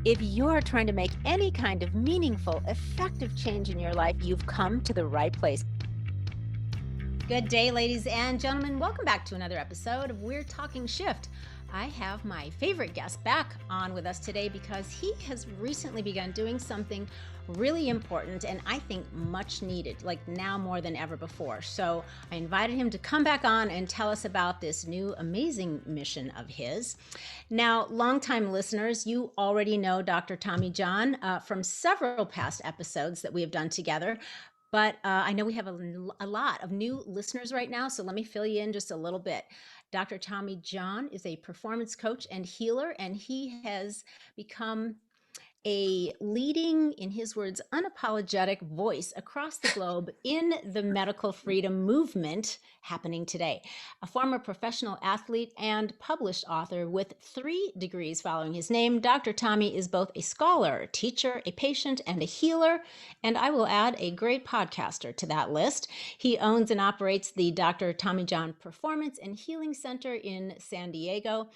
If you're trying to make any kind of meaningful, effective change in your life, you've come to the right place. Good day, ladies and gentlemen. Welcome back to another episode of We're Talking Shift. I have my favorite guest back on with us today because he has recently begun doing something really important and I think much needed, like now more than ever before. So I invited him to come back on and tell us about this new amazing mission of his. Now, longtime listeners, you already know Dr. Tommy John from several past episodes that we have done together. But I know we have a lot of new listeners right now, so let me fill you in just a little bit. Dr. Tommy John is a performance coach and healer, and he has become a leading, in his words, unapologetic voice across the globe in the medical freedom movement happening today. A former professional athlete and published author with 3 degrees following his name, Dr. Tommy is both a scholar, a teacher, a patient, and a healer, and I will add a great podcaster to that list. He owns and operates the Dr. Tommy John Performance and Healing Center in San Diego,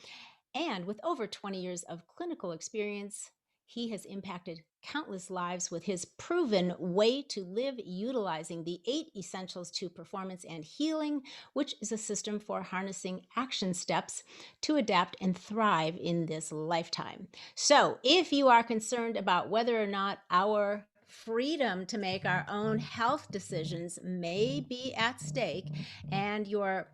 and with over 20 years of clinical experience, he has impacted countless lives with his proven way to live, utilizing the 8 essentials to performance and healing, which is a system for harnessing action steps to adapt and thrive in this lifetime. So if you are concerned about whether or not our freedom to make our own health decisions may be at stake, and you're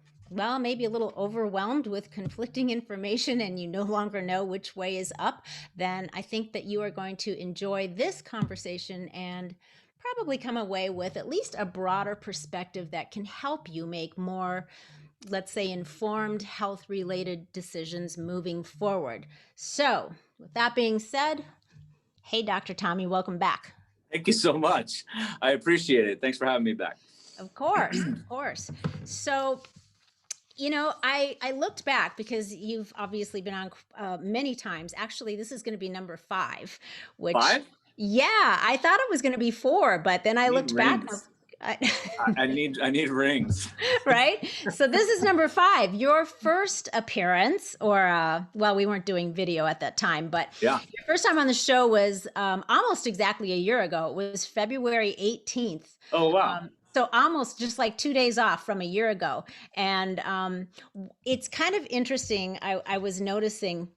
maybe a little overwhelmed with conflicting information and you no longer know which way is up, then I think that you are going to enjoy this conversation and probably come away with at least a broader perspective that can help you make more, let's say, informed health-related decisions moving forward. So, with that being said, hey, Dr. Tommy, welcome back. Thank you so much. I appreciate it. Thanks for having me back. Of course, of course. So, I looked back because you've obviously been on many times. Actually, this is going to be number 5, which 5? Yeah, I thought it was going to be 4, but then I looked back. I need rings. Right? So this is number 5. Your first appearance, or we weren't doing video at that time, but yeah, your first time on the show was almost exactly a year ago. It was February 18th. Oh, wow. So almost just like 2 days off from a year ago. And it's kind of interesting. I was noticing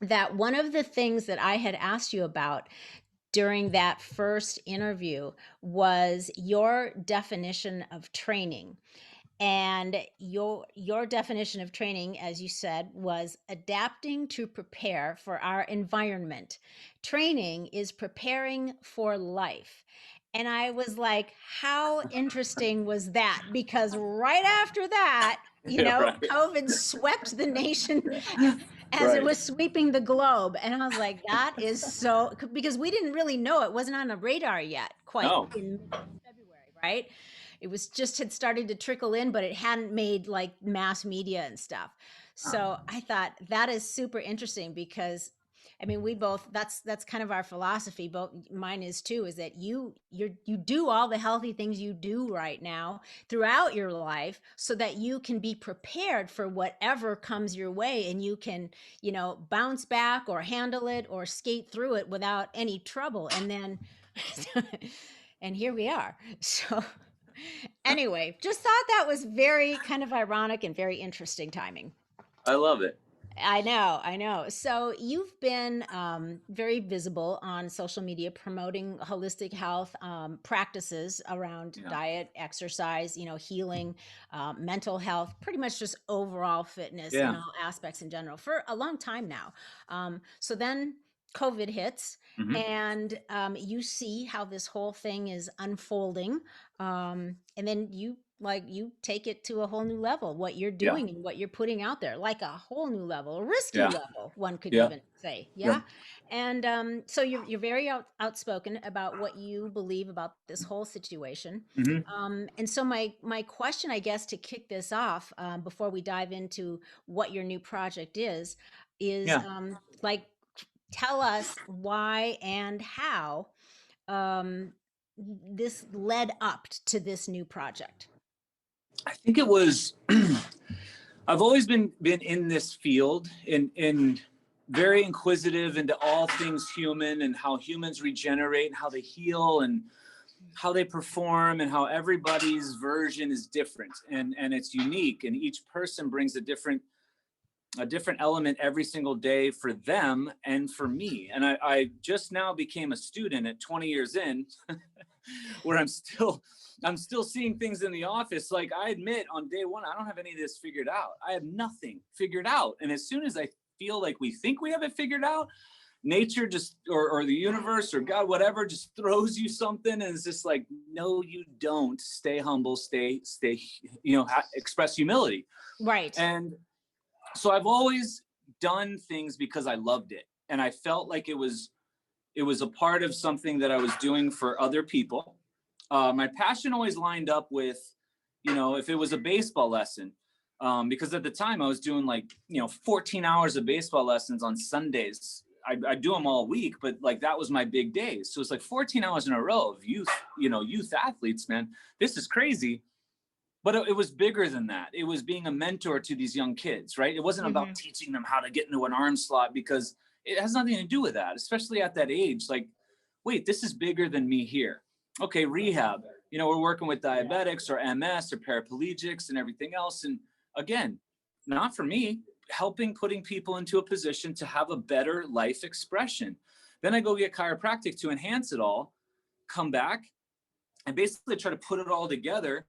that one of the things that I had asked you about during that first interview was your definition of training. And your definition of training, as you said, was adapting to prepare for our environment. Training is preparing for life. And I was like, how interesting was that? Because right after that, right. COVID swept the nation as it was sweeping the globe. And I was like, that is so, because we didn't really know, it wasn't on the radar yet quite in February, right? It was just had started to trickle in, but it hadn't made like mass media and stuff. So I thought that is super interesting because I mean, we both, that's kind of our philosophy, both mine is too, is that you do all the healthy things you do right now throughout your life so that you can be prepared for whatever comes your way and you can, bounce back or handle it or skate through it without any trouble. And then, and here we are. So anyway, just thought that was very kind of ironic and very interesting timing. I love it. I know. So you've been very visible on social media promoting holistic health practices around diet, exercise, healing, mental health, pretty much just overall fitness in all aspects in general for a long time now. So then COVID hits and you see how this whole thing is unfolding. And then you take it to a whole new level, what you're doing and what you're putting out there, like a whole new level, a risky level, one could even say. And so you're very outspoken about what you believe about this whole situation. And so my question, I guess, to kick this off before we dive into what your new project is tell us why and how this led up to this new project. I think it was, I've always been in this field in very inquisitive into all things human and how humans regenerate and how they heal and how they perform and how everybody's version is different and it's unique, and each person brings a different element every single day for them and for me. And I just now became a student at 20 years in where I'm still seeing things in the office. Like, I admit on day one, I don't have any of this figured out. I have nothing figured out. And as soon as I feel like we think we have it figured out, nature just, or the universe or God, whatever, just throws you something. And it's just like, no, you don't. Stay humble, stay, express humility. Right. And so I've always done things because I loved it. And I felt like it was a part of something that I was doing for other people. My passion always lined up with, if it was a baseball lesson, because at the time I was doing 14 hours of baseball lessons on Sundays. I do them all week, but like that was my big days. So it's like 14 hours in a row of youth athletes, man. This is crazy. But it was bigger than that. It was being a mentor to these young kids, right? It wasn't about teaching them how to get into an arm slot, because it has nothing to do with that, especially at that age. Like, wait, this is bigger than me here. Okay, rehab. We're working with diabetics or MS or paraplegics and everything else. And again, not for me, putting people into a position to have a better life expression. Then I go get chiropractic to enhance it all, come back, and basically try to put it all together.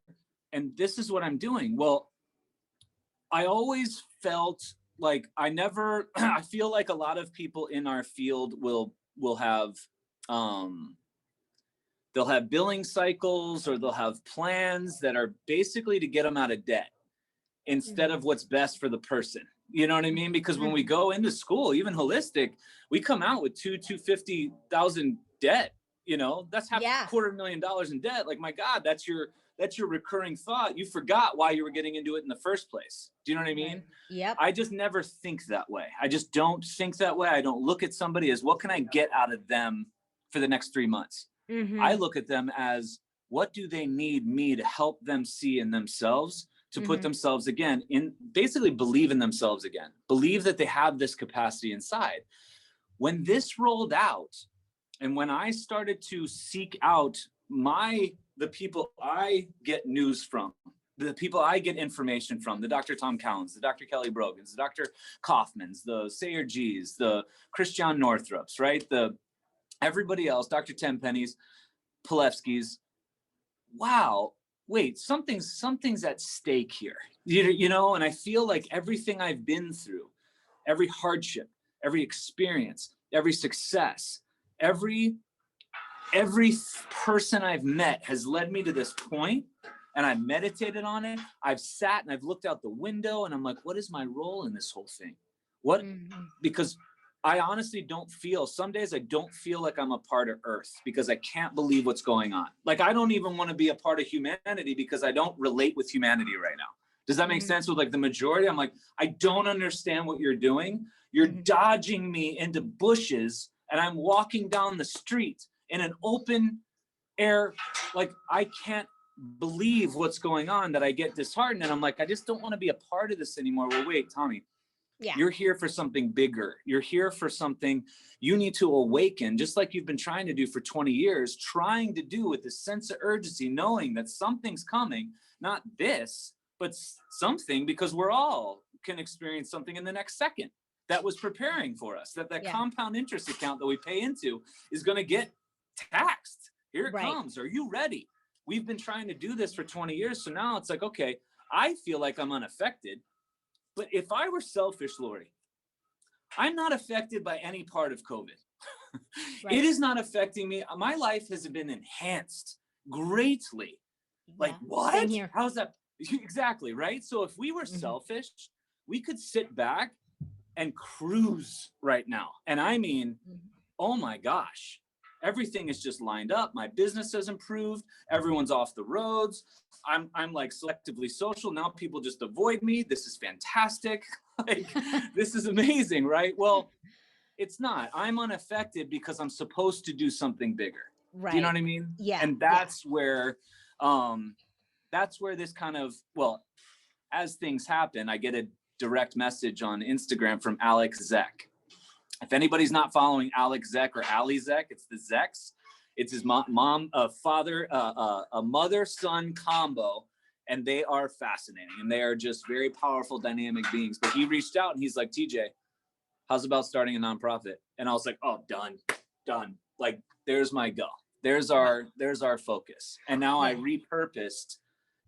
And this is what I'm doing. Well, I always felt like I feel like a lot of people in our field will have, they'll have billing cycles, or they'll have plans that are basically to get them out of debt instead of what's best for the person. You know what I mean? Because when we go into school, even holistic, we come out with $250,000 debt. That's $250,000 in debt. Like, my God, that's your recurring thought. You forgot why you were getting into it in the first place. Do you know what I mean? Yep. I just never think that way. I just don't think that way. I don't look at somebody as, what can I get out of them for the next 3 months? I look at them as, what do they need me to help them see in themselves, to put themselves again in, basically believe in themselves again, believe that they have this capacity inside. When this rolled out, and when I started to seek out the people I get news from, the people I get information from, the Dr. Tom Cowens, the Dr. Kelly Brogans, the Dr. Kaufmans, the Sayer G's, the Christian Northrops, right? Everybody else, Dr. Tenpenny's, Pilevsky's. Wow, wait, something's at stake here. And I feel like everything I've been through, every hardship, every experience, every success, every person I've met has led me to this point, and I've meditated on it. I've sat and I've looked out the window, and I'm like, what is my role in this whole thing? Because I honestly some days I don't feel like I'm a part of Earth, because I can't believe what's going on. Like, I don't even want to be a part of humanity, because I don't relate with humanity right now. Does that make sense? With like the majority, I'm like, I don't understand what you're doing. You're dodging me into bushes, and I'm walking down the street in an open air. Like, I can't believe what's going on, that I get disheartened. And I'm like, I just don't want to be a part of this anymore. Well, wait, Tommy, you're here for something bigger. You're here for something you need to awaken, just like you've been trying to do for 20 years, trying to do with this sense of urgency, knowing that something's coming, not this, but something, because we're all can experience something in the next second that was preparing for us, that compound interest account that we pay into is going to get taxed. Here it comes. Are you ready? We've been trying to do this for 20 years. So now it's like, okay, I feel like I'm unaffected. But if I were selfish, Loree, I'm not affected by any part of COVID. It is not affecting me. My life has been enhanced greatly. Like, what? Same here. How's that? Exactly, right? So if we were selfish, we could sit back and cruise right now. And I mean, oh my gosh, everything is just lined up. My business has improved. Everyone's off the roads. I'm like selectively social. Now people just avoid me. This is fantastic. Like, this is amazing, right? Well, it's not. I'm unaffected because I'm supposed to do something bigger. Right. Do you know what I mean? Yeah. And that's where this kind of, well, as things happen, I get a direct message on Instagram from Alex Zek. If anybody's not following Alex Zek or Ali Zek, it's the Zeks. It's his mom, father, a mother-son combo, and they are fascinating, and they are just very powerful, dynamic beings. But he reached out and he's like, TJ, how's about starting a nonprofit? And I was like, oh, done. Like, there's my go. There's our focus. And now I repurposed.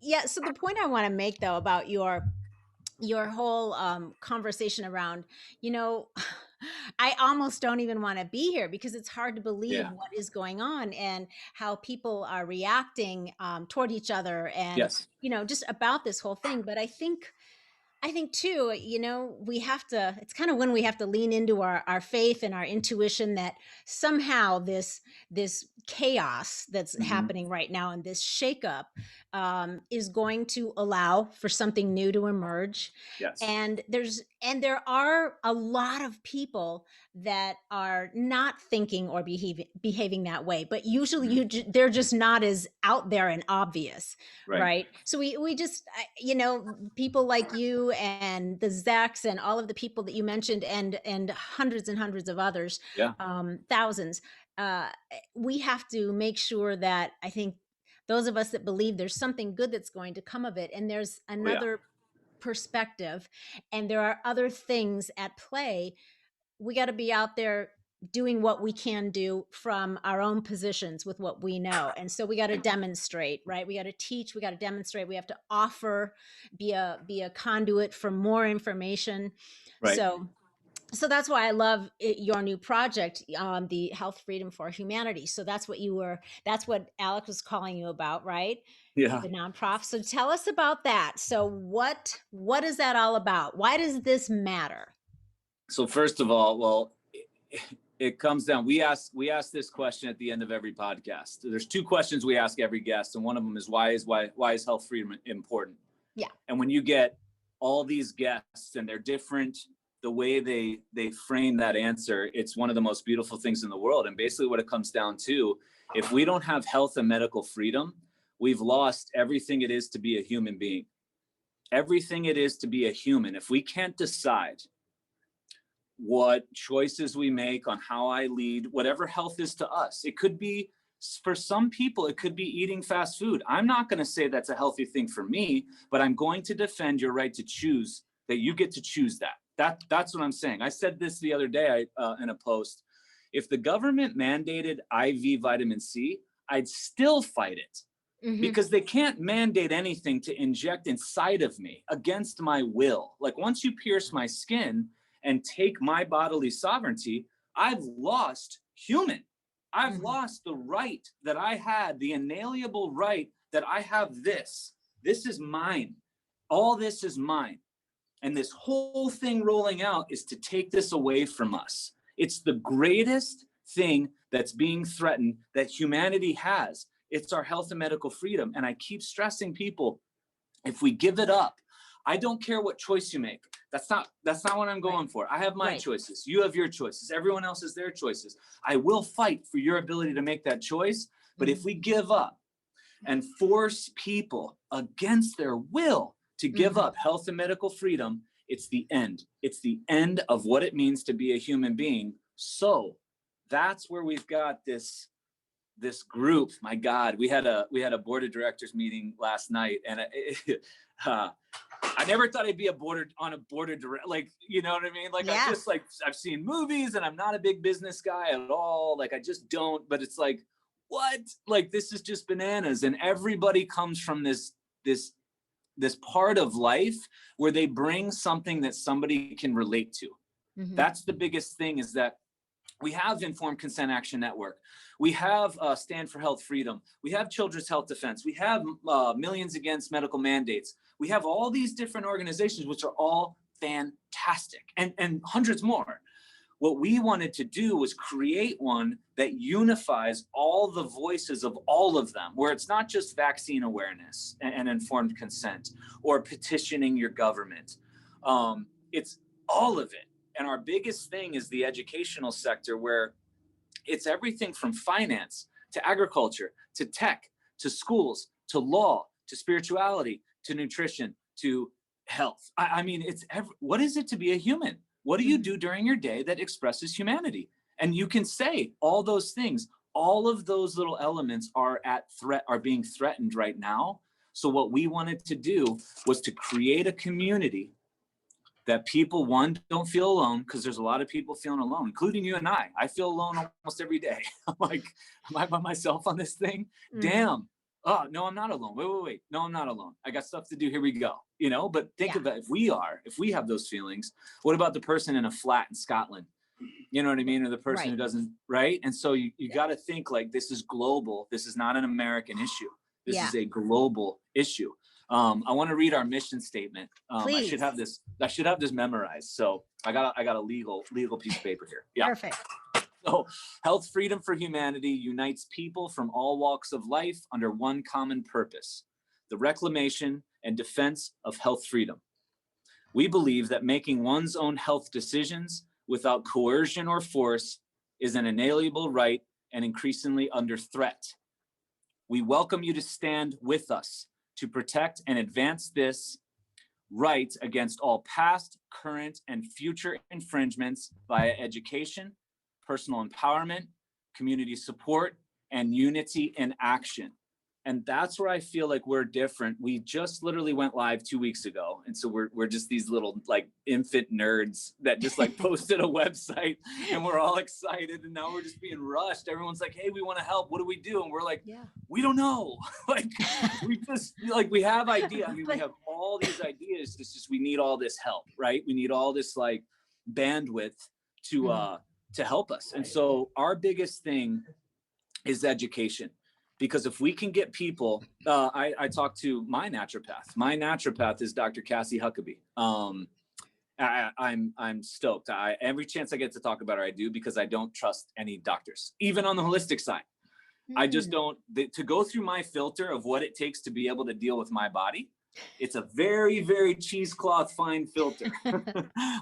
Yeah. So the point I want to make though about your whole conversation around, I almost don't even want to be here because it's hard to believe what is going on and how people are reacting toward each other and, just about this whole thing. But I think too, we have to, it's kind of when we have to lean into our faith and our intuition that somehow this chaos that's happening right now and this shakeup is going to allow for something new to emerge. Yes. And there are a lot of people that are not thinking or behaving that way, but usually they're just not as out there and obvious. Right. So we just, people like you and the Zachs and all of the people that you mentioned and hundreds and hundreds of others, thousands, we have to make sure that I think those of us that believe there's something good that's going to come of it, and there's another perspective, and there are other things at play, we got to be out there doing what we can do from our own positions with what we know. And so we got to demonstrate, right? We got to teach, we got to demonstrate, we have to offer, be a conduit for more information. Right. So that's why I love your new project, the Health Freedom for Humanity. So that's what Alex was calling you about, right? Yeah. The nonprofit. So tell us about that. So what is that all about? Why does this matter? So first of all, well, it comes down, we ask this question at the end of every podcast. There's two questions we ask every guest, and one of them is why is health freedom important? Yeah. And when you get all these guests and they're different, the way they frame that answer, it's one of the most beautiful things in the world. And basically what it comes down to, if we don't have health and medical freedom, we've lost everything it is to be a human being. Everything it is to be a human. If we can't decide what choices we make on how I lead, whatever health is to us, it could be, for some people, it could be eating fast food. I'm not going to say that's a healthy thing for me, but I'm going to defend your right to choose, that you get to choose that. That's what I'm saying. I said this the other day in a post. If the government mandated IV vitamin C, I'd still fight it because they can't mandate anything to inject inside of me against my will. Like once you pierce my skin and take my bodily sovereignty, I've lost human. I've lost the right that I had, the inalienable right that I have this. This is mine. All this is mine. And this whole thing rolling out is to take this away from us. It's the greatest thing that's being threatened that humanity has. It's our health and medical freedom. And I keep stressing people, if we give it up, I don't care what choice you make. That's not what I'm going for. I have my choices. You have your choices. Everyone else has their choices. I will fight for your ability to make that choice. But if we give up and force people against their will to give up health and medical freedom, it's the end. It's the end of what it means to be a human being. So that's where we've got this group. My God, we had a board of directors meeting last night, and I never thought I'd be on a board of directors. Like, you know what I mean? Like, I just I've seen movies, and I'm not a big business guy at all. Like, I just don't. But it's like, what? Like, this is just bananas. And everybody comes from this part of life where they bring something that somebody can relate to. That's the biggest thing, is that we have Informed Consent Action Network. We have Stand for Health Freedom. We have Children's Health Defense. We have Millions Against Medical Mandates. We have all these different organizations, which are all fantastic, and hundreds more. What we wanted to do was create one that unifies all the voices of all of them, where it's not just vaccine awareness and informed consent or petitioning your government. It's all of it. And our biggest thing is the educational sector, where it's everything from finance to agriculture to tech to schools to law to spirituality to nutrition to health. I mean, what is it to be a human? What do you do during your day that expresses humanity? And you can say all those things. All of those little elements are being threatened right now. So what we wanted to do was to create a community that people, one, don't feel alone, because there's a lot of people feeling alone, including you and I. I feel alone almost every day. I'm like, am I by myself on this thing? Damn. Oh, no, I'm not alone. Wait. No, I'm not alone. I got stuff to do. Here we go. You know, but think of it. If we have those feelings, what about the person in a flat in Scotland? You know what I mean? Or the person who doesn't, right? And so you got to think like, this is global. This is not an American issue. This is a global issue. I want to read our mission statement. I should have this memorized. So I got a legal piece of paper here. Yeah. Perfect. So, health freedom for humanity unites people from all walks of life under one common purpose: the reclamation and defense of health freedom. We believe that making one's own health decisions without coercion or force is an inalienable right and increasingly under threat. We welcome you to stand with us to protect and advance this right against all past, current, and future infringements via education, personal empowerment, community support, and unity in action. And that's where I feel like we're different. We just literally went live 2 weeks ago. And so we're just these little like infant nerds that just like posted a website, and we're all excited. And now we're just being rushed. Everyone's like, hey, we want to help. What do we do? And we're like, we don't know. Like we just like, we have ideas. I mean, we have all these ideas. It's just, we need all this help, right? We need all this like bandwidth to help us. And so our biggest thing is education. Because if we can get people, I talked to my naturopath. My naturopath is Dr. Cassie Huckabee. I'm stoked. Every chance I get to talk about her, I do, because I don't trust any doctors, even on the holistic side. I just don't. To go through my filter of what it takes to be able to deal with my body, it's a very, very cheesecloth fine filter.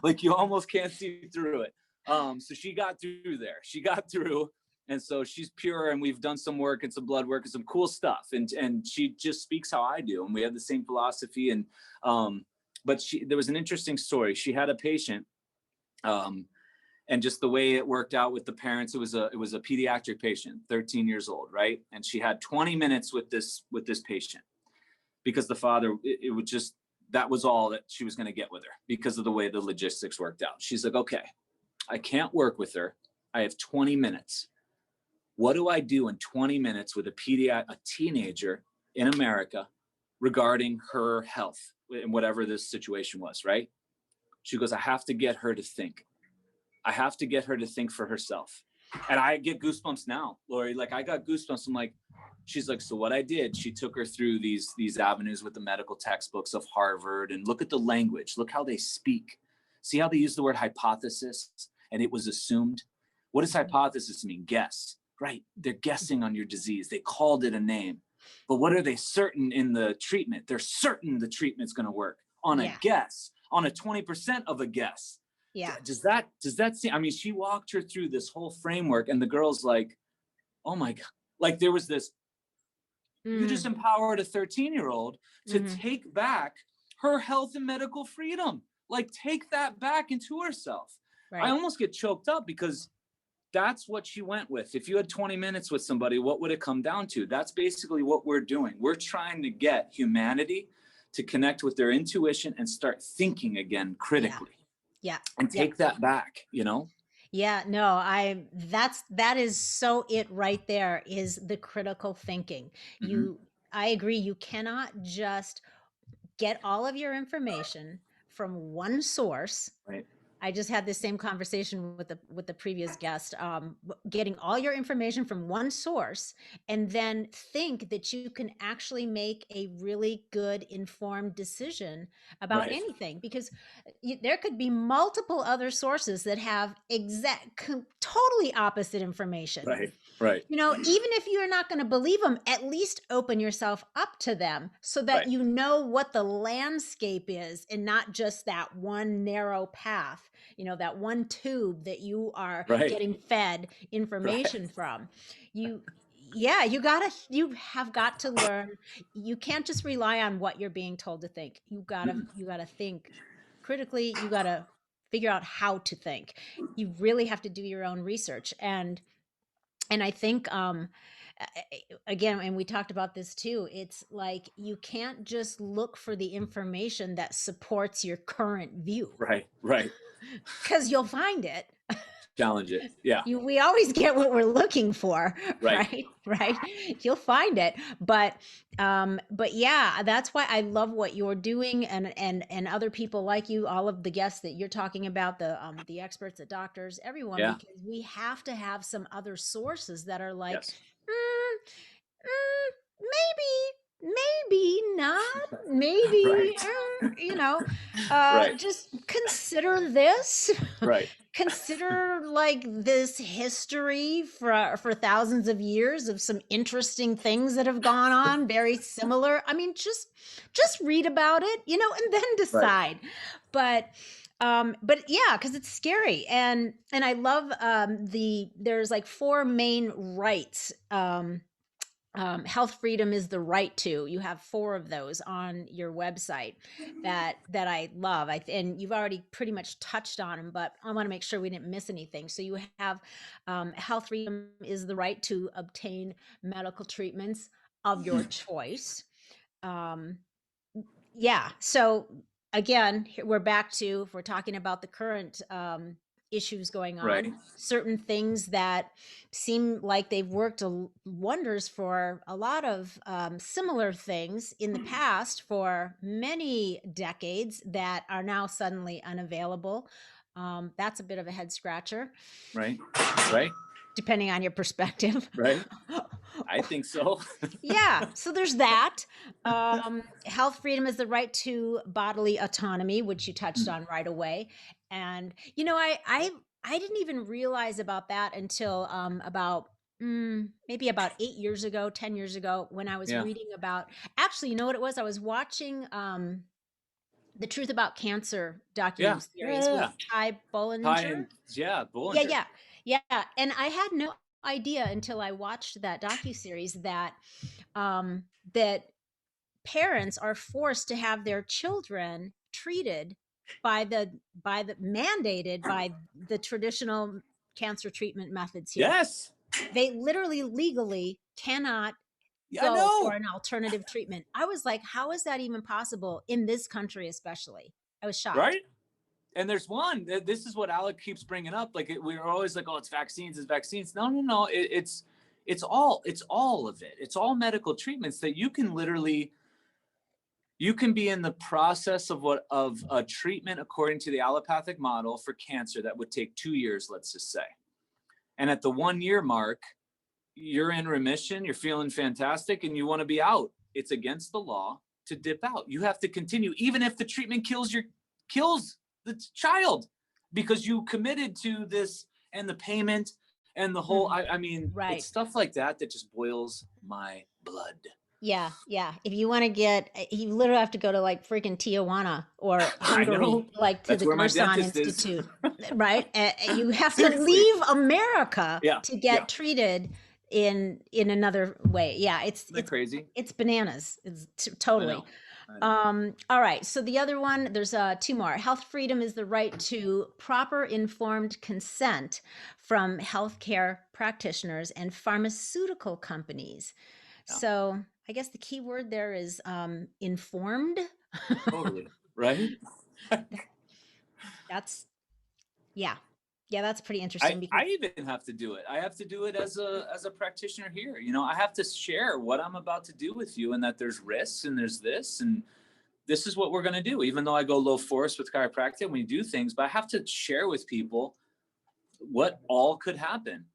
Like you almost can't see through it. So she got through there. She got through. And so she's pure, and we've done some work and some blood work and some cool stuff. And she just speaks how I do, and we have the same philosophy. And but there was an interesting story. She had a patient, and just the way it worked out with the parents, it was a pediatric patient, 13 years old, right? And she had 20 minutes with this patient, because the father, it would just, that was all that she was going to get with her because of the way the logistics worked out. She's like, okay, I can't work with her. I have 20 minutes. What do I do in 20 minutes with a teenager in America regarding her health and whatever this situation was, right? She goes, I have to get her to think. I have to get her to think for herself. And I get goosebumps now, Loree. Like I got goosebumps. I'm like, she's like, so what I did, she took her through these avenues with the medical textbooks of Harvard, and look at the language. Look how they speak. See how they use the word hypothesis, and it was assumed. What does hypothesis mean? Guess. Right. They're guessing on your disease. They called it a name. But what are they certain in the treatment? They're certain the treatment's going to work on a guess, on a 20% of a guess. Yeah. Does that seem, I mean, she walked her through this whole framework, and the girl's like, oh my God. Like there was this, you just empowered a 13-year-old to take back her health and medical freedom. Like take that back into herself. Right. I almost get choked up because that's what she went with. If you had 20 minutes with somebody, what would it come down to? That's basically what we're doing. We're trying to get humanity to connect with their intuition and start thinking again critically. Yeah. And take that back, you know? Yeah, no, that is so it right there is the critical thinking. I agree. You cannot just get all of your information from one source. Right. I just had this same conversation with the previous guest, getting all your information from one source and then think that you can actually make a really good informed decision about anything, because there could be multiple other sources that have totally opposite information. Right. You know, even if you're not going to believe them, at least open yourself up to them so that you know what the landscape is and not just that one narrow path, you know, that one tube that you are getting fed information from. You have got to learn. You can't just rely on what you're being told to think. You gotta think critically. You gotta figure out how to think. You really have to do your own research. And I think, again, and we talked about this too, it's like you can't just look for the information that supports your current view. Right. Right. Because you'll find it. Challenge it. Yeah. We always get what we're looking for, Right. right? You'll find it. But yeah, that's why I love what you're doing, and other people like you, all of the guests that you're talking about, the experts, the doctors, everyone, Yeah. because we have to have some other sources that are like, Yes. maybe not, maybe, Right. Right. just consider this. Right. Consider like this history for thousands of years of some interesting things that have gone on, very similar. I mean, just read about it, and then decide. Right. But yeah, because it's scary, and I love there's like 4 main rights. Health freedom is the right to. You have 4 of those on your website that I love. And you've already pretty much touched on them, but I want to make sure we didn't miss anything. So you have health freedom is the right to obtain medical treatments of your choice. Yeah. So again, we're back to, if we're talking about the current issues going on, Right. certain things that seem like they've worked wonders for a lot of similar things in the past for many decades that are now suddenly unavailable. That's a bit of a head scratcher. Right. Right. Depending on your perspective. Right. I think so. Yeah. So there's that. Health freedom is the right to bodily autonomy, which you touched on right away. And, I didn't even realize about that until about maybe about 8 years ago, 10 years ago, when I was Yeah. reading about, actually, you know what it was? I was watching the Truth About Cancer Yeah. docuseries Yeah. with Ty Bollinger. Bollinger. Yeah. And I had no idea until I watched that docuseries that that parents are forced to have their children treated by the mandated by the traditional cancer treatment methods here. Yes. They literally legally cannot Yeah, I go know. for an alternative treatment. I was like, how is that even possible in this country, especially? I was shocked. Right. And there's one, this is what Alec keeps bringing up. Like we're always like, oh, it's vaccines. No. It's all of it. It's all medical treatments that you can literally, you can be in the process of a treatment according to the allopathic model for cancer that would take 2 years, let's just say. And at the 1 year mark, you're in remission, you're feeling fantastic, and you want to be out. It's against the law to dip out. You have to continue, even if the treatment kills the child, because you committed to this and the payment and the whole, I mean, Right. It's stuff like that that just boils my blood. Yeah. If you want to you literally have to go to like freaking Tijuana or Hungary, like to That's the where my Gerson dentist is. Institute, right? You have to Seriously. leave America to get Yeah. treated in another way. Yeah, it's crazy. It's bananas. It's totally. I know. All right. So the other one, there's 2 more. Health freedom is the right to proper informed consent from healthcare practitioners and pharmaceutical companies. Yeah. So I guess the key word there is informed. Totally. Right. That's that's pretty interesting. I even have to do it. I have to do it as a practitioner here. I have to share what I'm about to do with you, and that there's risks and there's this, and this is what we're going to do. Even though I go low force with chiropractic, we do things, but I have to share with people what all could happen.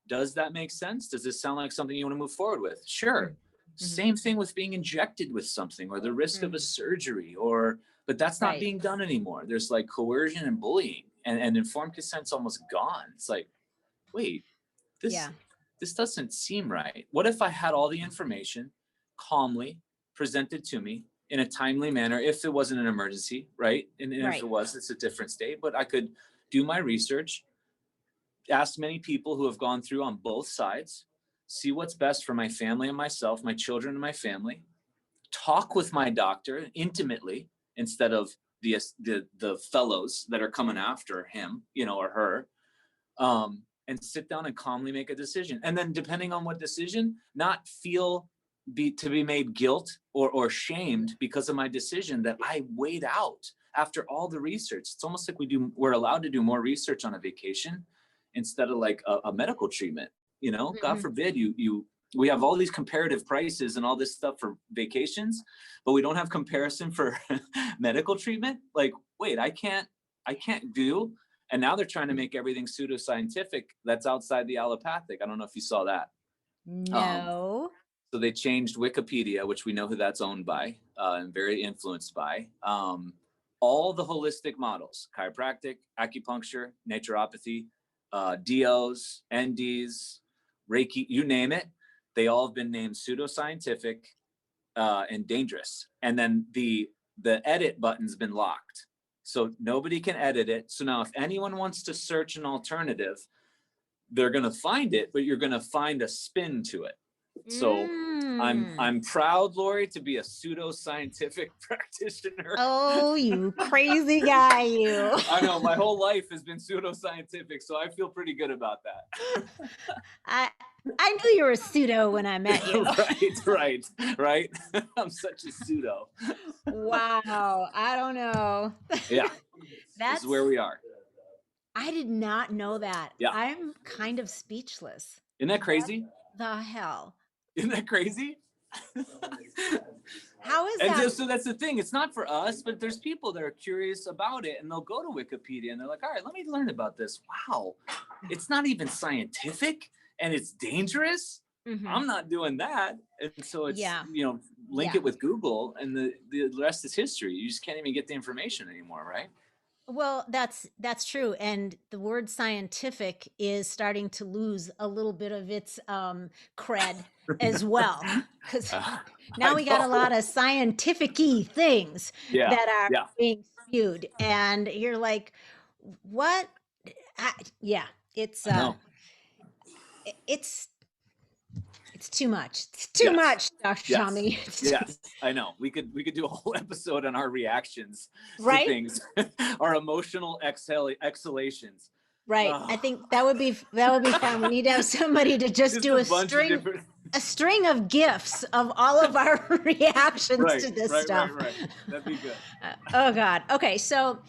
Does that make sense? Does this sound like something you want to move forward with? Sure. Mm-hmm. Same thing with being injected with something, or the risk of a surgery, but that's not being done anymore. There's like coercion and bullying, and informed consent's almost gone. It's like, wait, this doesn't seem right. What if I had all the information calmly presented to me in a timely manner, if it wasn't an emergency, right? And if it was, it's a different state, but I could do my research, ask many people who have gone through on both sides, see what's best for my family and myself, my children and my family, talk with my doctor intimately instead of the fellows that are coming after him, you know, or her, and sit down and calmly make a decision. And then depending on what decision, not feel to be made guilt or shamed because of my decision that I weighed out after all the research. It's almost like we're allowed to do more research on a vacation instead of like a medical treatment, you know. God forbid we have all these comparative prices and all this stuff for vacations, but we don't have comparison for medical treatment. Like, wait, I can't do. And now they're trying to make everything pseudoscientific that's outside the allopathic. I don't know if you saw that. No. So they changed Wikipedia, which we know who that's owned by, and very influenced by. All the holistic models, chiropractic, acupuncture, naturopathy, DOs, NDs, Reiki, you name it, they all have been named pseudoscientific and dangerous. And then the edit button's been locked. So nobody can edit it. So now if anyone wants to search an alternative, they're going to find it, but you're going to find a spin to it. So I'm proud, Loree, to be a pseudoscientific practitioner. Oh, you crazy guy, you. I know, my whole life has been pseudoscientific, so I feel pretty good about that. I knew you were a pseudo when I met you. Right. I'm such a pseudo. Wow, I don't know. Yeah, this is where we are. I did not know that. Yeah. I'm kind of speechless. Isn't that crazy? What the hell? Isn't that crazy? How is and that? So that's the thing. It's not for us, but there's people that are curious about it, and they'll go to Wikipedia and they're like, all right, let me learn about this. Wow, it's not even scientific and it's dangerous. I'm not doing that. And so it's, you know, link it with Google and the rest is history. You just can't even get the information anymore, right? Well, that's true. And the word scientific is starting to lose a little bit of its cred as well. Because now we got a lot of scientific-y things that are being spewed. And you're like, what? It's too much. It's too much, Dr. Tommy. Yes, I know. We could do a whole episode on our reactions to things, our emotional exhalations. Right. I think that would be fun. We need to have somebody to just do a string of GIFs of all of our reactions to this stuff. Right. That'd be good. Oh God. Okay. So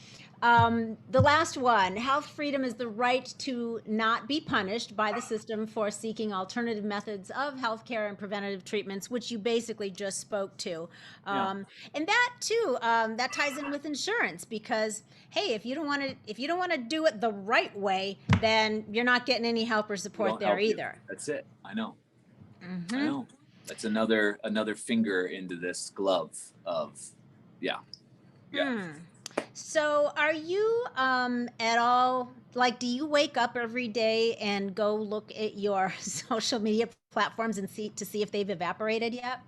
the last one, health freedom is the right to not be punished by the system for seeking alternative methods of healthcare and preventative treatments, which you basically just spoke to. And that too, that ties in with insurance because, hey, if you don't want to do it the right way, then you're not getting any help or support there either. That's it. I know. I know. That's another finger into this glove of, So are you at all, like, do you wake up every day and go look at your social media platforms and see if they've evaporated yet?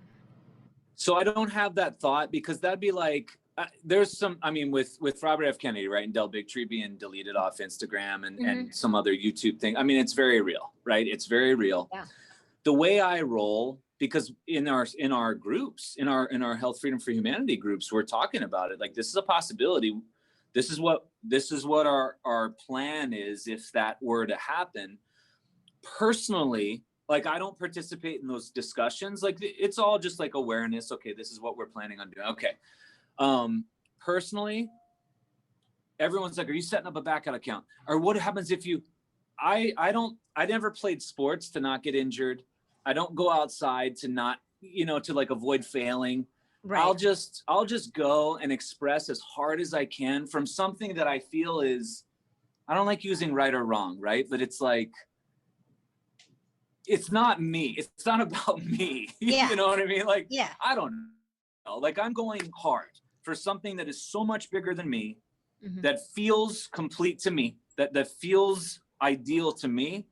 So I don't have that thought because that'd be like, there's some, I mean, with Robert F. Kennedy, right? And Del Bigtree being deleted off Instagram and some other YouTube thing. I mean, it's very real, right? It's very real. Yeah. The way I roll, because in our groups, in our Health Freedom for Humanity groups, we're talking about it. Like, this is a possibility. This is what our plan is if that were to happen. Personally, like, I don't participate in those discussions. Like, it's all just like awareness. Okay, this is what we're planning on doing. Okay. Personally, everyone's like, are you setting up a backup account? Or what happens if you, I never played sports to not get injured. I don't go outside to not, to like avoid failing. Right. I'll just go and express as hard as I can from something that I feel is, I don't like using right or wrong, right? But it's like, it's not me. It's not about me. Yeah. You know what I mean? Like, I don't know. Like, I'm going hard for something that is so much bigger than me, that feels complete to me, that feels ideal to me.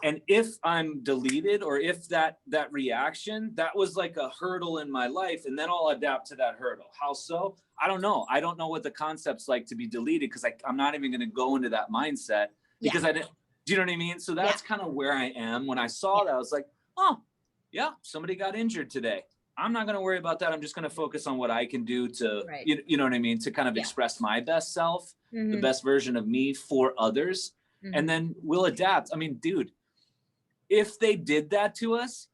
And if I'm deleted, or if that reaction, that was like a hurdle in my life, and then I'll adapt to that hurdle. How so? I don't know. I don't know what the concept's like to be deleted, because I'm not even going to go into that mindset because I didn't. Do you know what I mean? So that's kind of where I am. When I saw that, I was like, oh, yeah, somebody got injured today. I'm not going to worry about that. I'm just going to focus on what I can do to, Right. you know what I mean? To kind of Yeah. express my best self, the Mhm. best version of me for others. And Mhm. then we'll adapt. I mean, dude, if they did that to us,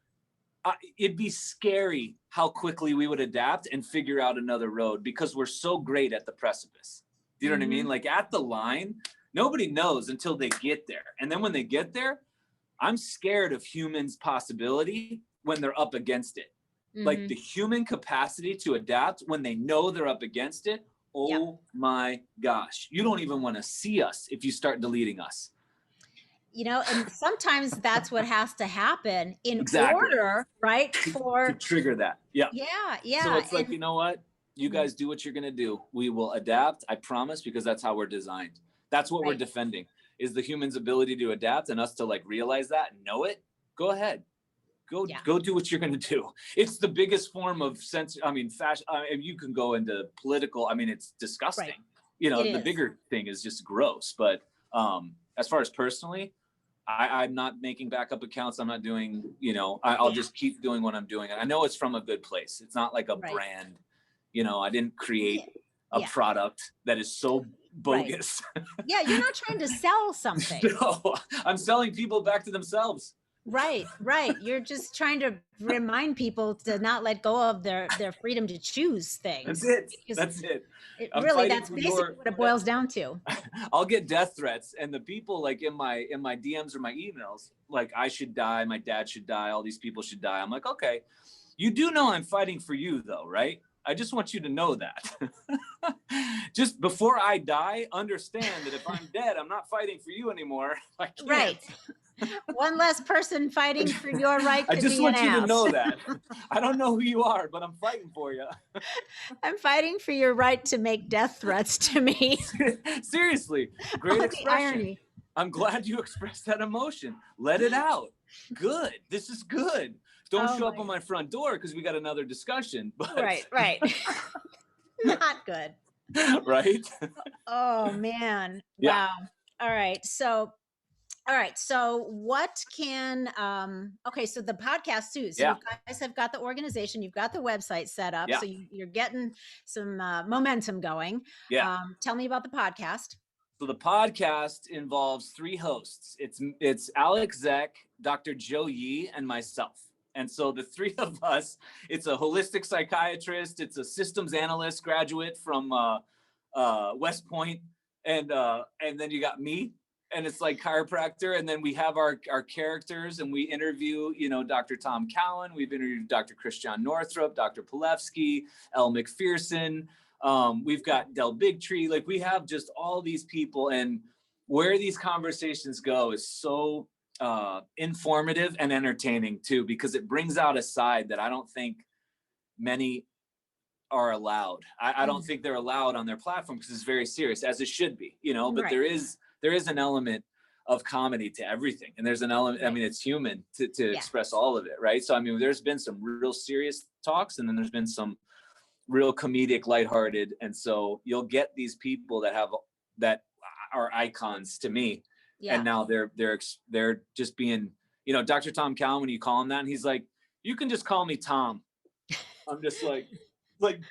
it'd be scary how quickly we would adapt and figure out another road because we're so great at the precipice. Do you know what I mean? Like at the line, nobody knows until they get there. And then when they get there, I'm scared of humans' possibility when they're up against it. Like the human capacity to adapt when they know they're up against it. Oh my gosh. You don't even want to see us if you start deleting us. You know, and sometimes that's what has to happen in Exactly. order, right? To trigger that. Yeah. Yeah. So it's like, And you know what? You guys do what you're going to do. We will adapt. I promise, because that's how we're designed. That's what we're defending, is the human's ability to adapt, and us to like realize that and know it. Go ahead. Go do what you're going to do. It's the biggest form of sense. I mean, fashion. You can go into political. I mean, it's disgusting. Right. You know, It the is. bigger thing is just gross. But as far as personally, I'm not making backup accounts. I'm not doing, you know, I'll just keep doing what I'm doing. And I know it's from a good place. It's not like a brand. You know, I didn't create a product that is so bogus. Yeah, you're not trying to sell something. No, I'm selling people back to themselves. Right. You're just trying to remind people to not let go of their freedom to choose things. That's it. Really, that's basically what it boils down to. I'll get death threats, and the people like in my DMs or my emails, like I should die, my dad should die, all these people should die. I'm like, okay, you do know I'm fighting for you though, right? I just want you to know that. Just before I die, understand that if I'm dead, I'm not fighting for you anymore. I can't. Right. One less person fighting for your right to be an ass. I just want you to know that. I don't know who you are, but I'm fighting for you. I'm fighting for your right to make death threats to me. Seriously, great expression. Irony. I'm glad you expressed that emotion. Let it out. Good. This is good. Don't show up on my front door because we got another discussion. But... Right. Not good. Right? Oh, man. Yeah. Wow. All right. So what can, so the podcast too. So you guys have got the organization, you've got the website set up. So you're getting some momentum going. Yeah. Tell me about the podcast. So the podcast involves 3 hosts. It's Alex Zek, Dr. Joe Yee, and myself. And so the 3 of us, it's a holistic psychiatrist, it's a systems analyst graduate from West Point, and then you got me, and it's like chiropractor, and then we have our characters, and we interview, you know, Dr. Tom Cowan, we've interviewed Dr. Christian Northrup, Dr. Pilevsky, Elle McPherson, we've got Del Bigtree, like we have just all these people, and where these conversations go is so informative and entertaining too, because it brings out a side that I don't think many are allowed. I don't think they're allowed on their platform because it's very serious, as it should be, you know, but there is an element of comedy to everything. And there's an element, I mean, it's human to express all of it, right? So, I mean, there's been some real serious talks, and then there's been some real comedic, lighthearted. And so you'll get these people that are icons to me. Yeah. And now they're just being, you know, Dr. Tom Cowan, when you call him that, and he's like, you can just call me Tom. I'm just like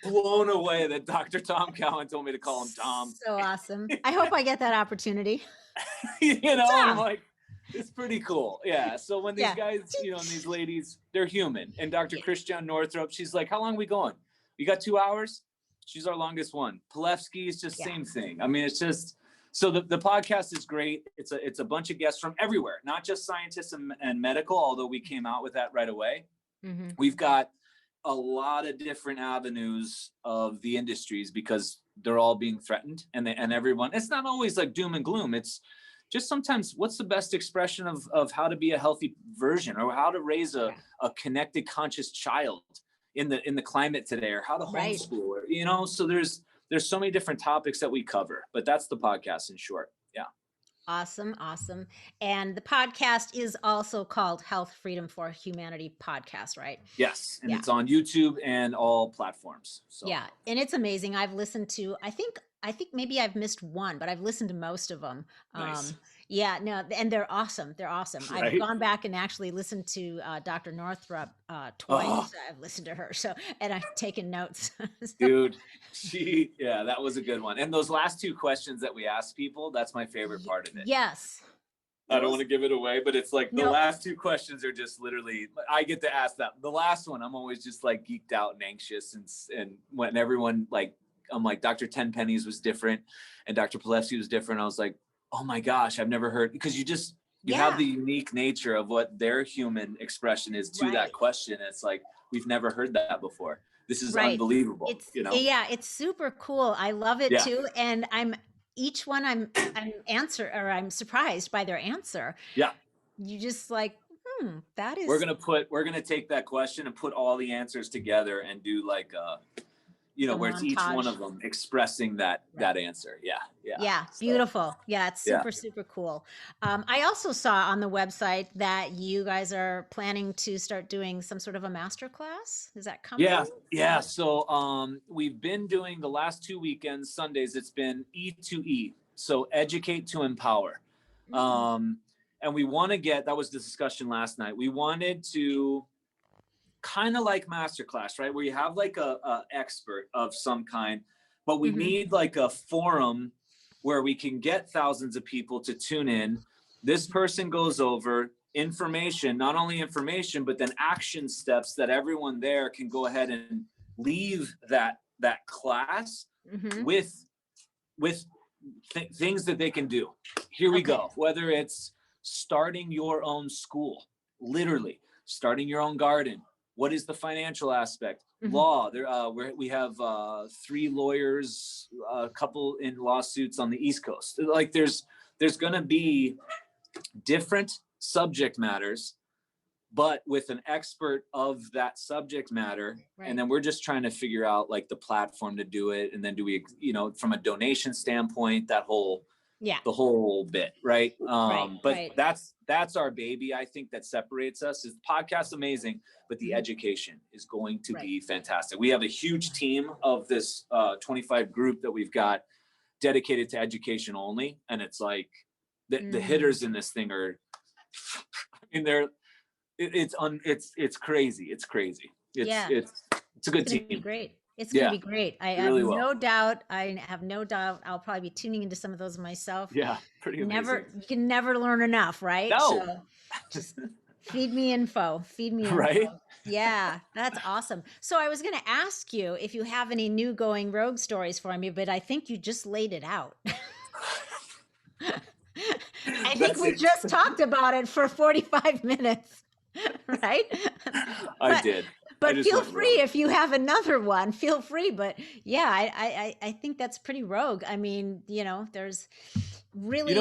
blown away that Dr. Tom Cowan told me to call him Tom. So awesome. I hope I get that opportunity. You know, I'm like, it's pretty cool. Yeah. So when these guys, you know, and these ladies, they're human. And Dr. Christian Northrup, she's like, how long are we going? You got 2 hours? She's our longest one. Pilevsky is just same thing. I mean, it's just, so the podcast is great. It's a bunch of guests from everywhere, not just scientists and medical, although we came out with that right away. Mm-hmm. We've got a lot of different avenues of the industries because they're all being threatened, and everyone, it's not always like doom and gloom. It's just sometimes what's the best expression of how to be a healthy version, or how to raise a connected, conscious child in the climate today, or how to homeschool, or, you know, so there's so many different topics that we cover, but that's the podcast in short. Yeah. Awesome. And the podcast is also called Health Freedom for Humanity Podcast, right? Yes. And it's on YouTube and all platforms. So. Yeah. And it's amazing. I've listened to, I think maybe I've missed one, but I've listened to most of them. Nice. Yeah, no, and they're awesome. They're awesome. I've Right? gone back and actually listened to Dr. Northrup Oh, twice. I've listened to her, so and I've taken notes. So, dude, yeah, that was a good one. And those last two questions that we asked people, that's my favorite part of it. yes, I don't want those to give it away, but it's like the no, last two questions are just literally, I get to ask that. The last one, I'm always just like geeked out and anxious. And when everyone like, I'm like, Dr. Tenpenny's was different and Dr. Palevsky was different. I was like, oh my gosh, I've never heard, because you have yeah, the unique nature of what their human expression is to that right. question. It's like, we've never heard that before. This is Right. unbelievable, It's you know? yeah, it's super cool. I love it Yeah. too. And each one I'm surprised by their answer. Yeah. You just like, that We're is going to take that question and put all the answers together and do like like a where it's each one montage. of them expressing that Right. answer. Yeah, yeah. Yeah, So beautiful. Yeah, it's yeah, super, super cool. I also saw on the website that you guys are planning to start doing some sort of a master class. Is that yeah, coming? yeah. So we've been doing the last 2 weekends, Sundays. It's been E2E, so educate to empower. Mm, Um, and we want to get, that was the discussion last night. We wanted to kind of like masterclass, right? Where you have like a expert of some kind, but we hmm need like a forum where we can get thousands of people to tune in. This person goes over information, not only information, but then action steps that everyone there can go ahead and leave that class hmm with things that they can do. Here we Okay. go. Whether it's starting your own school, literally starting your own garden. What is the financial aspect? hmm Law. There, we have 3 lawyers, a couple in lawsuits on the East Coast. Like there's going to be different subject matters, but with an expert of that subject matter. And Right. then we're just trying to figure out like the platform to do it. And then do we, from a donation standpoint, Yeah. the whole bit, right? Right. But Right. that's our baby. I think that separates us. Is the podcast amazing, but the hmm education is going to Right. be fantastic. We have a huge team of this 25 group that we've got dedicated to education only, and it's like the Mm. hitters in this thing are, I mean, it's crazy. It's crazy. Yeah. It's a It's good going to be team. great. It's going to Yeah, be great. I have really well. no doubt. I have no doubt I'll probably be tuning into some of those myself. Yeah, pretty amazing. You can never learn enough, right? No, So just feed me info. Feed me info. right? Yeah, that's awesome. So I was going to ask you if you have any new going rogue stories for me, but I think you just laid it out. I think That's we it. just talked about it for 45 minutes, right? I But did. I but just feel went free rogue. if you have another one, feel free. But yeah, I think that's pretty rogue. I mean, there's really,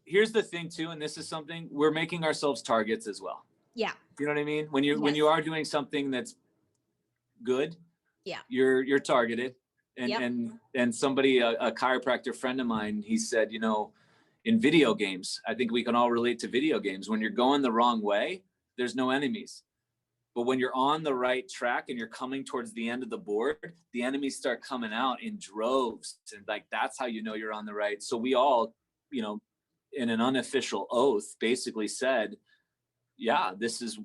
Here's the thing too, and this is something we're making ourselves targets as well. yeah, You know what I mean? When you yes, are doing something that's good, yeah, you're targeted. And yep, somebody, a chiropractor friend of mine, he said, in video games, I think we can all relate to video games. When you're going the wrong way, there's no enemies. But when you're on the right track and you're coming towards the end of the board, the enemies start coming out in droves. And like, that's how you know you're on the right. So we all, in an unofficial oath, basically said, yeah, this is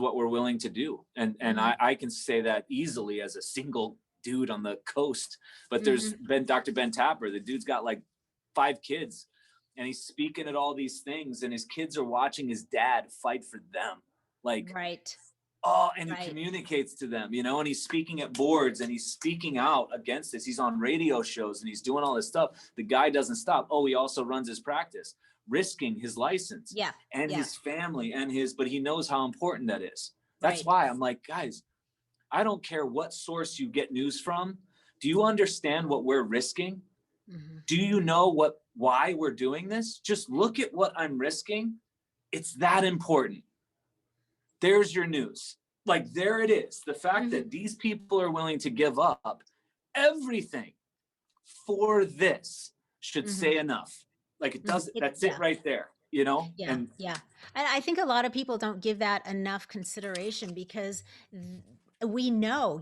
what we're willing to do. And hmm I can say that easily as a single dude on the coast. But there's hmm Dr. Ben Tapper, the dude's got like 5 kids and he's speaking at all these things and his kids are watching his dad fight for them. Like, right, oh, and he right, communicates to them, and he's speaking at boards and he's speaking out against this. He's on radio shows and he's doing all this stuff. The guy doesn't stop. Oh, he also runs his practice, risking his license yeah, and yeah, his family but he knows how important that is. That's right, why I'm like, guys, I don't care what source you get news from. Do you understand what we're risking? hmm Do you know why we're doing this? Just look at what I'm risking. It's that important. There's your news. Like, there it is. The fact hmm that these people are willing to give up everything for this should hmm say enough. Like, it does. That's it yeah. right there, Yeah, And yeah. And I think a lot of people don't give that enough consideration because we know,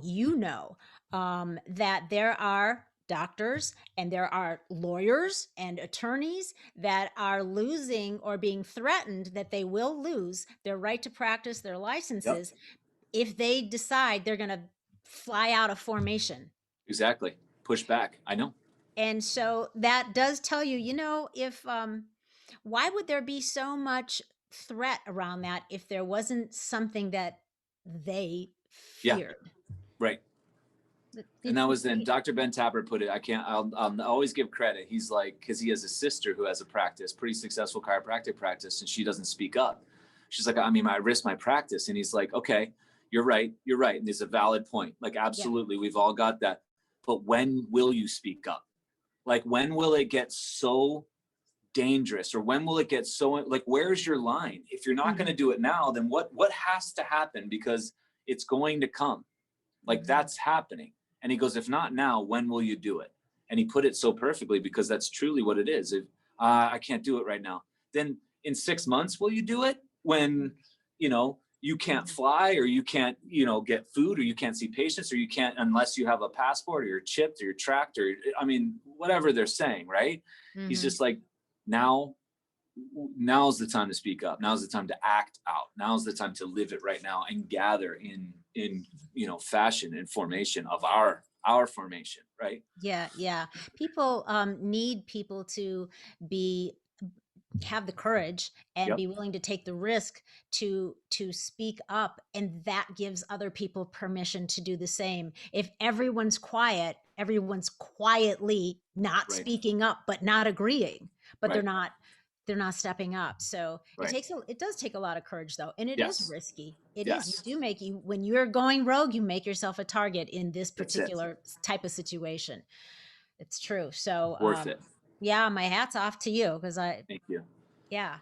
that there are doctors and there are lawyers and attorneys that are losing or being threatened that they will lose their right to practice, their licenses, if they decide they're going to fly out of formation. Exactly. Push back. I know. And so that does tell you, if why would there be so much threat around that if there wasn't something that they feared? Right. And that was then Dr. Ben Tapper put it. I'll always give credit. He's like, because he has a sister who has a practice, pretty successful chiropractic practice, and she doesn't speak up. She's like, I risk my practice. And he's like, okay, you're right. And there's a valid point. Like, absolutely. Yeah. We've all got that. But when will you speak up? Like, when will it get so dangerous, or when will it get so, like, where's your line? If you're not going to do it now, then what has to happen? Because it's going to come. Like, that's happening. And he goes, if not now, when will you do it? And he put it so perfectly, because that's truly what it is. If I can't do it right now, then in 6 months, will you do it? When, you can't fly, or you can't, get food, or you can't see patients, or you can't, unless you have a passport, or you're chipped, or you're tracked, or whatever they're saying, right? He's just like, now's the time to speak up. Now's the time to act out. Now's the time to live it right now and gather in fashion and formation of our formation, right? Yeah. People need people to have the courage and be willing to take the risk to speak up, and that gives other people permission to do the same. If everyone's quiet, everyone's quietly not speaking up, but not agreeing, but they're not stepping up. So it does take a lot of courage, though. And it is risky. It is. When you're going rogue, you make yourself a target in this particular type of situation. It's true. So worth it. Yeah, my hat's off to you, because thank you. Yeah.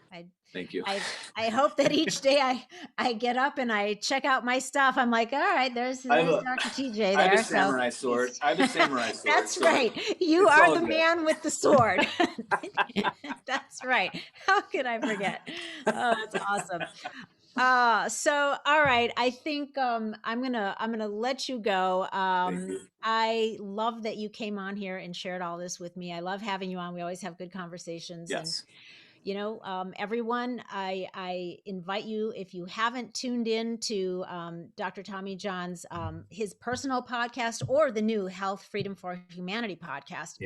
Thank you. I hope that each day I get up and I check out my stuff. I'm like, all right, there's Dr. TJ there. I have a samurai sword. That's right. You are the man with the sword. That's right. How could I forget? Oh, that's awesome. So, all right. I think I'm gonna let you go. Thank you. I love that you came on here and shared all this with me. I love having you on. We always have good conversations. Yes. And everyone, I invite you, if you haven't tuned in to Dr. Tommy John's his personal podcast or the new Health Freedom for Humanity podcast,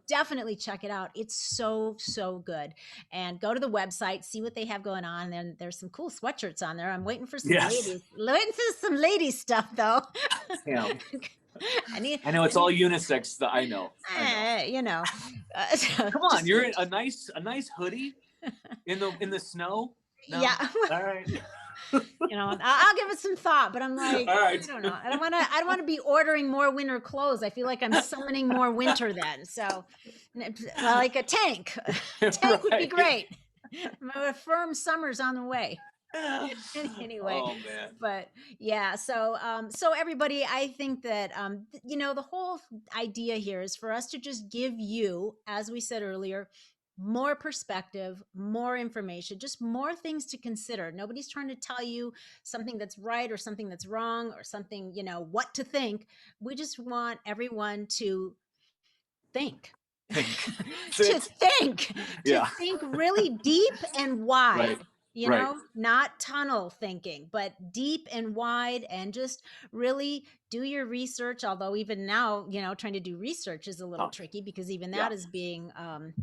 definitely check it out. It's so good. And go to the website, see what they have going on. And there's some cool sweatshirts on there. I'm waiting for some ladies stuff, though. Yeah. I know it's all unisex. I know. Come on, you're in a nice hoodie in the snow. No? Yeah. All right. I'll give it some thought, but I'm like, all right. I don't know. I don't want to be ordering more winter clothes. I feel like I'm summoning more winter then. So, like a tank. A tank would be great. A firm summer's on the way. Anyway, but yeah, so everybody, I think that the whole idea here is for us to just give you, as we said earlier, more perspective, more information, just more things to consider. Nobody's trying to tell you something that's right or something that's wrong or something, what to think. We just want everyone to think. to think really deep and wide. Right. Not tunnel thinking, but deep and wide, and just really do your research. Although even now, trying to do research is a little tricky, because even that is being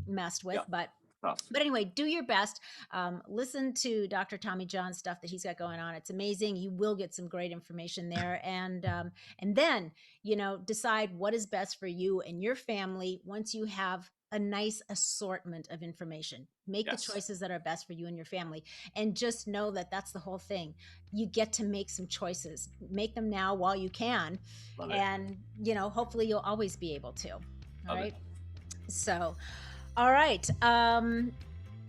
messed with. But anyway, do your best. Listen to Dr. Tommy John's stuff that he's got going on. It's amazing. You will get some great information there. And then, decide what is best for you and your family once you have a nice assortment of information. Make the choices that are best for you and your family. And just know that that's the whole thing. You get to make some choices. Make them now while you can. And, hopefully you'll always be able to. All right. So, all right.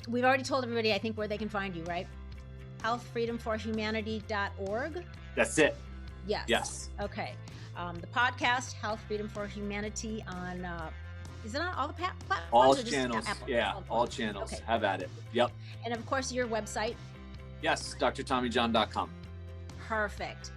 We've already told everybody, I think, where they can find you, right? healthfreedomforhumanity.org. That's it. Yes. Okay. The podcast, Health Freedom for Humanity, on is it on all the platforms? All channels. All channels. Okay. Have at it. Yep. And of course, your website. Yes, drtommyjohn.com. Perfect.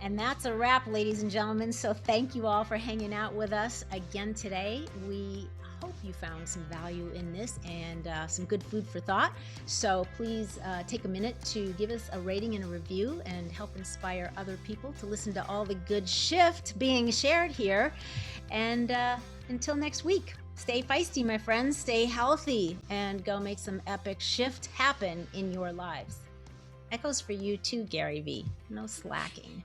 And that's a wrap, ladies and gentlemen. So thank you all for hanging out with us again today. We hope you found some value in this and some good food for thought. So please take a minute to give us a rating and a review and help inspire other people to listen to all the good shift being shared here. And until next week, stay feisty, my friends, stay healthy, and go make some epic shift happen in your lives. That goes for you too, Gary V. No slacking.